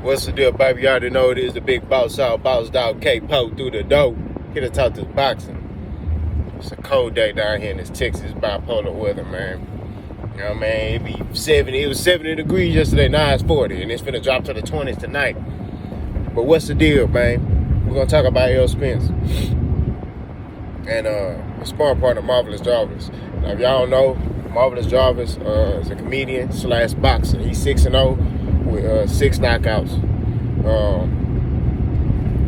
What's the deal, baby? You already know it is the big boss out, boss dog K-Po through the door. Here to talk this boxing. It's a cold day down here in this Texas bipolar weather, man. You know what I mean? It be 70. It was 70 degrees yesterday, now it's 40, and it's finna drop to the 20s tonight. But what's the deal, man? We're gonna talk about Errol Spence and the sparring partner, Marvelous Jarvis. Now, if y'all don't know, Marvelous Jarvis is a comedian / boxer. He's 6-0 with 6 knockouts.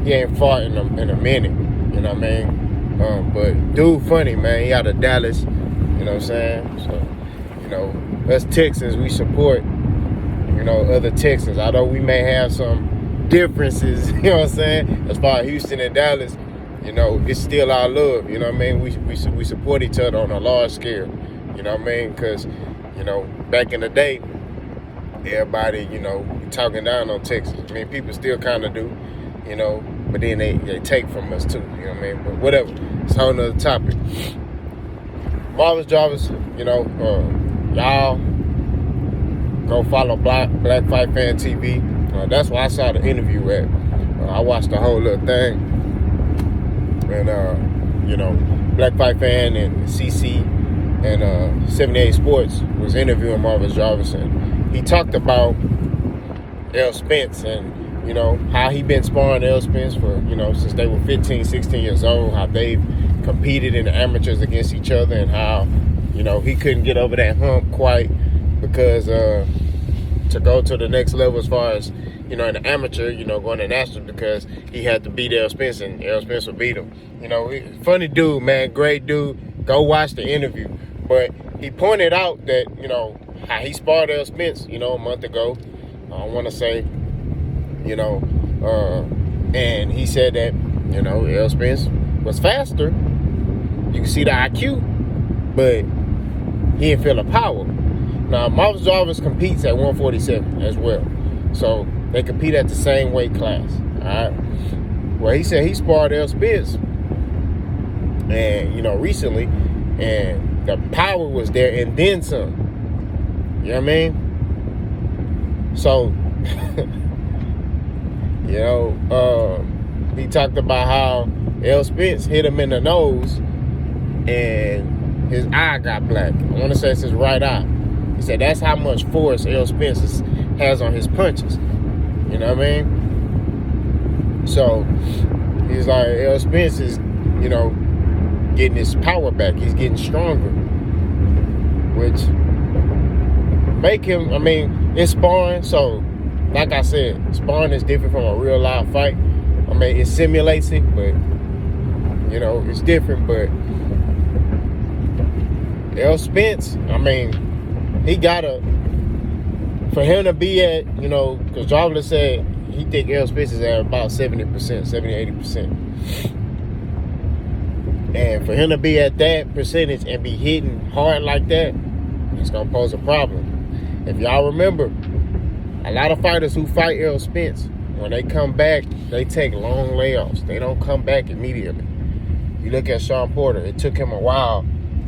He ain't fought in a minute, you know what I mean? But dude funny, man. He out of Dallas, you know what I'm saying? So, you know, us Texans, we support, you know, other Texans. Although we may have some differences, you know what I'm saying? As far as Houston and Dallas, you know, it's still our love, you know what I mean? We support each other on a large scale, you know what I mean? Because, you know, back in the day, everybody, you know, talking down on Texas. I mean, people still kind of do, you know, but then they take from us too, you know what I mean? But whatever, it's a whole nother topic. Marvelous Jarvis, you know, y'all go follow Black Fight Fan TV. That's where I saw the interview at. I watched the whole little thing. And, you know, Black Fight Fan and CC and 78 Sports was interviewing Marvelous Jarvis, and he talked about Errol Spence and, you know, how he been sparring Errol Spence for, you know, since they were 15, 16 years old, how they've competed in the amateurs against each other, and how, you know, he couldn't get over that hump quite because to go to the next level as far as, you know, in the amateur, you know, going to national, because he had to beat Errol Spence and Errol Spence would beat him. You know, funny dude, man, great dude. Go watch the interview. But he pointed out that, you know, how he sparred Errol Spence, you know, a month ago. I want to say, you know, and he said that, you know, Errol Spence was faster. You can see the IQ, but he didn't feel the power. Now, Marvelous Jarvis competes at 147 as well. So they compete at the same weight class. All right. Well, he said he sparred Errol Spence, and, you know, recently, and the power was there and then some. You know what I mean? So, you know, he talked about how Errol Spence hit him in the nose and his eye got black. I want to say it's his right eye. He said that's how much force Errol Spence has on his punches. You know what I mean? So he's like, Errol Spence is, you know, getting his power back. He's getting stronger, which make him, I mean, it's sparring. So, like I said, sparring is different from a real live fight. I mean, it simulates it, but, you know, it's different. But Errol Spence, I mean, he gotta, for him to be at, you know, because Jarvis said he think Errol Spence is at about 70%, 70, 80%. And for him to be at that percentage and be hitting hard like that, it's going to pose a problem. If y'all remember, a lot of fighters who fight Errol Spence, when they come back, they take long layoffs. They don't come back immediately. You look at Sean Porter, it took him a while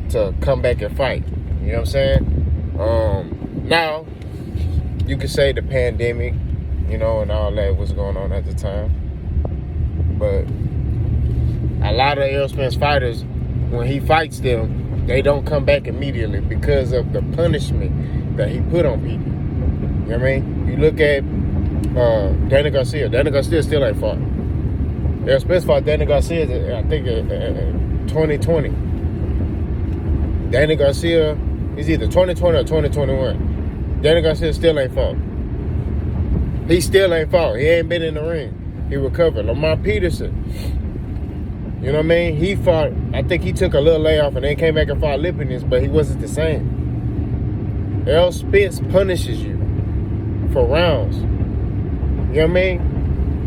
to come back and fight. You know what I'm saying? Now, you could say the pandemic, you know, and all that was going on at the time. But a lot of Errol Spence fighters, when he fights them, they don't come back immediately because of the punishment that he put on people. You know what I mean? You look at Danny Garcia. Danny Garcia still ain't fought. Errol Spence fought Danny Garcia, I think, in 2020. Danny Garcia is either 2020 or 2021. Danny Garcia still ain't fought. He still ain't fought. He ain't been in the ring. He recovered. Lamar Peterson, you know what I mean? He fought, I think he took a little layoff and then came back and fought Lipinus, but he wasn't the same. Errol Spence punishes you for rounds. You know what I mean?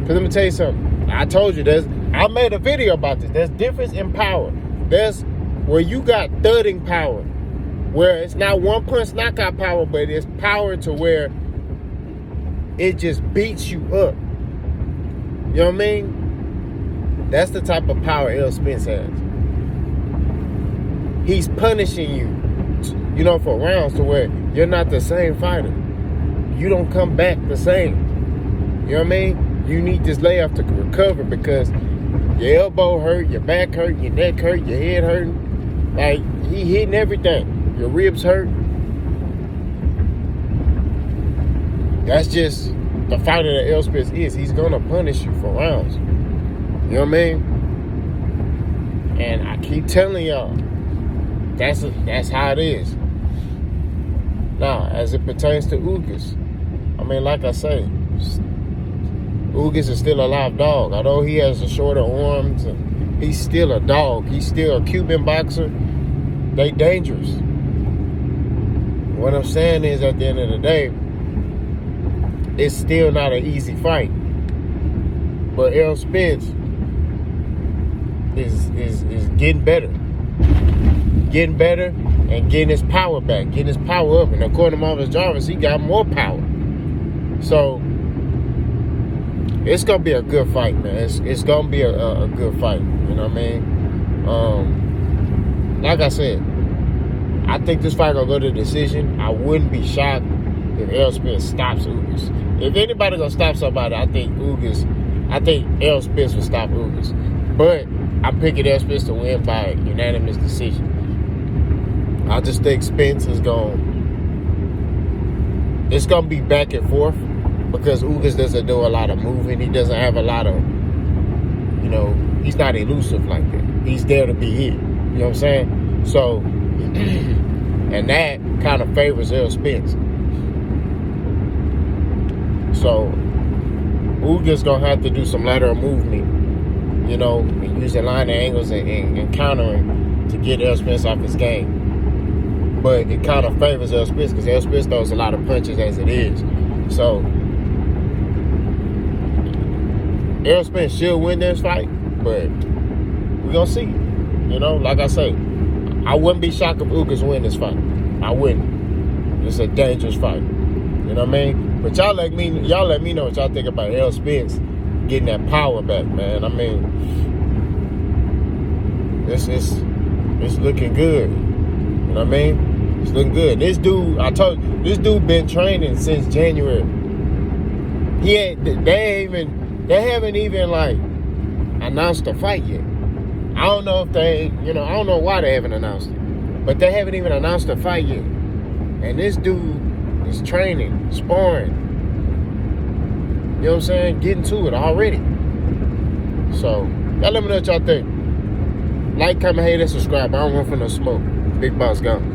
Because let me tell you something. I told you, I made a video about this. There's difference in power. There's where you got thudding power, where it's not one punch knockout power, but it's power to where it just beats you up. You know what I mean? That's the type of power Errol Spence has. He's punishing you, you know, for rounds to where you're not the same fighter. You don't come back the same. You know what I mean? You need this layoff to recover because your elbow hurt, your back hurt, your neck hurt, your head hurting. Like, he hitting everything. Your ribs hurt. That's just the fighter that Errol Spence is. He's going to punish you for rounds. You know what I mean? And I keep telling y'all, that's how it is. Now, as it pertains to Ugas, I mean, like I say, Ugas is still a live dog. Although he has a shorter arms, and he's still a dog. He's still a Cuban boxer. They dangerous. What I'm saying is, at the end of the day, it's still not an easy fight. But Errol Spence is getting better. Getting better and getting his power back. Getting his power up. And according to Marvis Jarvis, he got more power. So it's going to be a good fight, man. It's going to be a good fight. You know what I mean? Like I said, I think this fight going to go to decision. I wouldn't be shocked if Errol Spence stops Ugas. If anybody going to stop somebody, I think Errol Spence will stop Ugas. But I'm picking Errol Spence to win by unanimous decision. I just think Spence is it's going to be back and forth because Ugas doesn't do a lot of moving. He doesn't have a lot of, he's not elusive like that. He's there to be hit. You know what I'm saying? So, and that kind of favors Errol Spence. So, Ugas going to have to do some lateral movement, and using line angles and countering to get Errol Spence off his game. But it kind of favors Errol Spence because Errol Spence throws a lot of punches as it is. So, Errol Spence should win this fight, but we're going to see. Like I say, I wouldn't be shocked if Ugas win this fight. I wouldn't. It's a dangerous fight. You know what I mean? But y'all let me know what y'all think about Errol Spence getting that power back, man. I mean, it's looking good. You know what I mean? It's looking good. This dude been training since January. They haven't even like announced the fight yet. I don't know if I don't know why they haven't announced it. But they haven't even announced the fight yet. And this dude is training, sparring. You know what I'm saying? Getting to it already. So, y'all let me know what y'all think. Like, comment, hate, and subscribe. I don't want for no smoke. Big Boss gone.